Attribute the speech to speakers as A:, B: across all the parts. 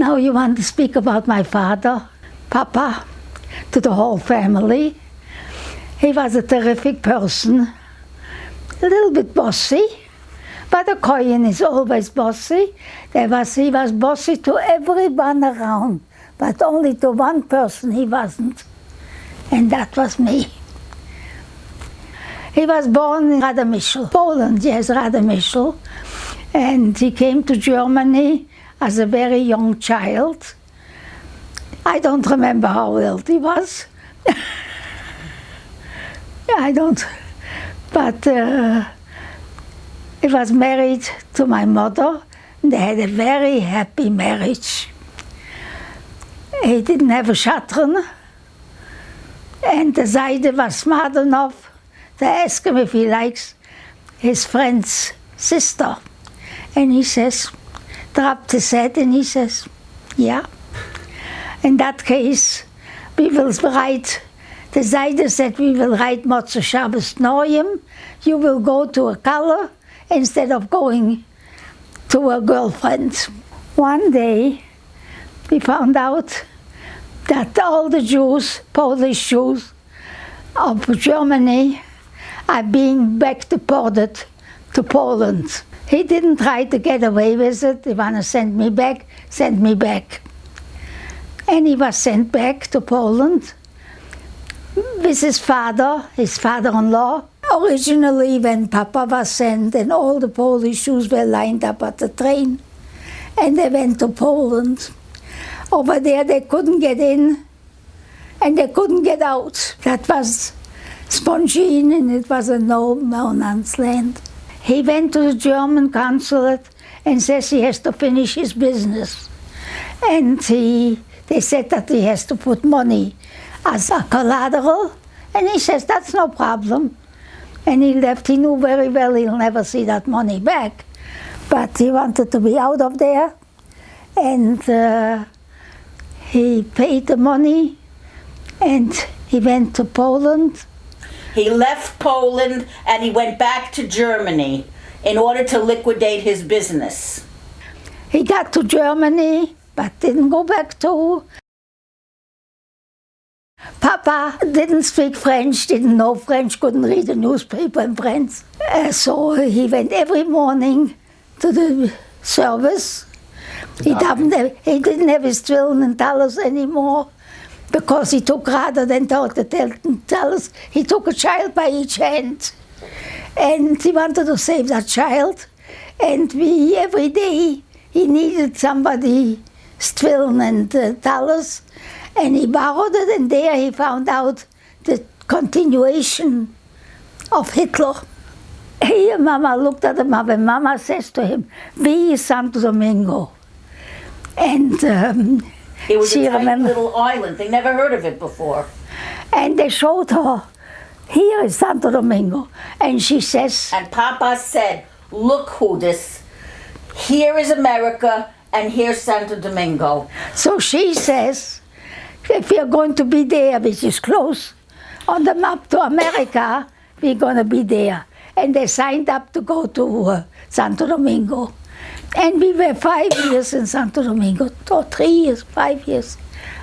A: Now you want to speak about my father, Papa, to the whole family. He was a terrific person, a little bit bossy, but a Kohen is always bossy. He was bossy to everyone around, but only to one person he wasn't, and that was me. He was born in Radimischl, Poland, yes, Radimischl, and he came to Germany as a very young child. I don't remember how old he was. I don't, but he was married to my mother. They had a very happy marriage. He didn't have a shatran, and the Seide was smart enough to ask him if he likes his friend's sister. And he says, dropped his head, and he says, yeah. In that case, we will write, the Seide said, we will write Motze Shabbos Noyim. You will go to a color instead of going to a girlfriend. One day, we found out that all the Jews, Polish Jews of Germany, are being back deported to Poland. He didn't try to get away with it. He wanted to send me back, send me back. And he was sent back to Poland with his father-in-law. Originally, when Papa was sent, and all the Polish Jews were lined up at the train, and they went to Poland. Over there, they couldn't get in, and they couldn't get out. That was Spongine, and it was a no-man's land. He went to the German consulate and says he has to finish his business. And they said that he has to put money as a collateral, and he says that's no problem. And he left. He knew very well he'll never see that money back, but he wanted to be out of there, and he paid the money, and he went to Poland.
B: He left Poland and he went back to Germany in order to liquidate his business.
A: He got to Germany, but didn't go back to. Papa didn't speak French, didn't know French, couldn't read the newspaper in French. So he went every morning to the service. He didn't have his tefillin and talis anymore, because he took, rather than talis, he took a child by each hand. And he wanted to save that child. And every day, he needed somebody's tefillin and talis. And he borrowed it, and there he found out the continuation of Hitler. Here, Mama looked at him, and Mama says to him, "Wie is Santo Domingo?" And
B: it was a tiny little island. They never heard of it before.
A: And they showed her, "Here is Santo Domingo." And she says,
B: and Papa said, "Look, Hudis, here is America, and here's Santo Domingo."
A: So she says, if we are going to be there, which is close, on the map to America, we're going to be there. And they signed up to go to Santo Domingo. And we were 5 years in Santo Domingo, or 3 years, 5 years,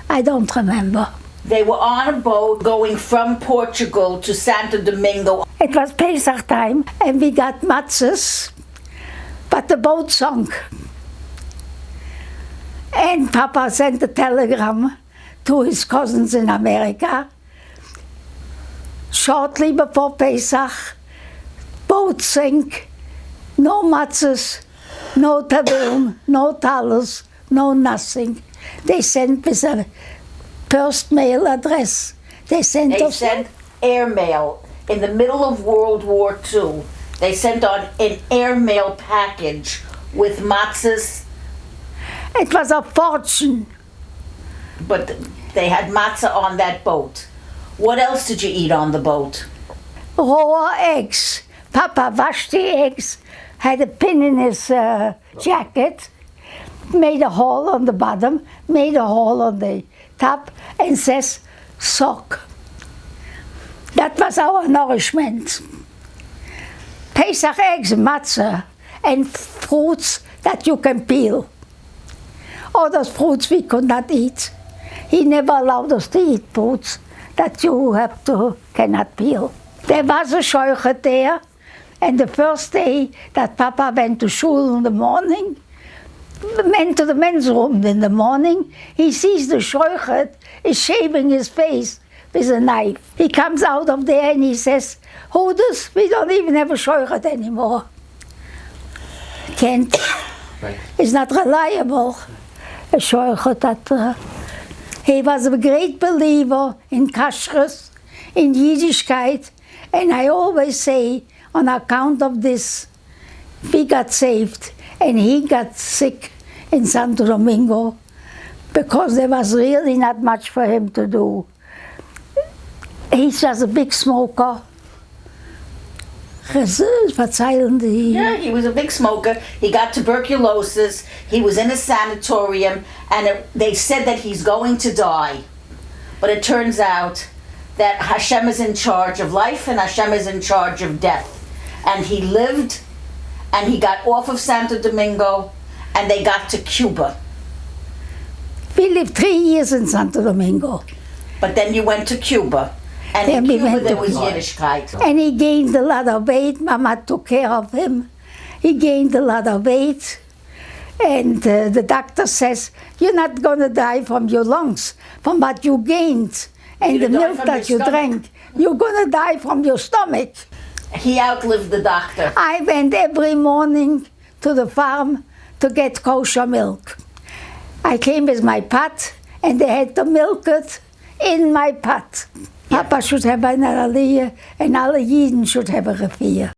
A: I don't remember.
B: They were on a boat going from Portugal to Santo Domingo.
A: It was Pesach time, and we got matzahs, but the boat sunk. And Papa sent a telegram to his cousins in America. Shortly before Pesach, boat sank, no matzahs, no tefillin, no talis, no nothing. They sent with a first mail address. They sent
B: airmail in the middle of World War II. They sent on an airmail package with matzahs.
A: It was a fortune.
B: But they had matzah on that boat. What else did you eat on the boat?
A: Raw eggs. Papa washed the eggs, had a pin in his jacket, made a hole on the bottom, made a hole on the top, and says, "Sock." That was our nourishment. Pesach eggs, matzah, and fruits that you can peel. All those fruits we could not eat. He never allowed us to eat fruits that you cannot peel. There was a scheuchet there, and the first day that Papa went to school in the morning, went to the men's room in the morning, he sees the scheuchet is shaving his face with a knife. He comes out of there and he says, "Hooders, we don't even have a scheuchet anymore." Can't.
C: Right.
A: It's not reliable. A scheuchet that he was a great believer in kashrus, in Yiddishkeit, and I always say, on account of this, we got saved, and he got sick in Santo Domingo, because there was really not much for him to do. He's just a big smoker.
B: Yeah, he was a big smoker. He got tuberculosis. He was in a sanatorium, and they said that he's going to die. But it turns out that Hashem is in charge of life and Hashem is in charge of death. And he lived, and he got off of Santo Domingo, and they got to Cuba.
A: We lived 3 years in Santo Domingo.
B: But then you went to Cuba. And
A: Then
B: in
A: we
B: Cuba
A: went
B: there
A: to
B: was
A: Cuba.
B: Yiddishkeit.
A: And he gained a lot of weight. Mama took care of him. He gained a lot of weight. And the doctor says, "You're not going to die from your lungs, from what you gained, and
B: You're
A: the
B: gonna die
A: milk
B: from
A: that
B: your
A: you
B: stomach."
A: drank. You're going to die from your stomach."
B: He outlived the doctor.
A: I went every morning to the farm to get kosher milk. I came with my pot, and they had to milk it in my pot. Papa should have an aliyah, and alle Jiden should have a revier.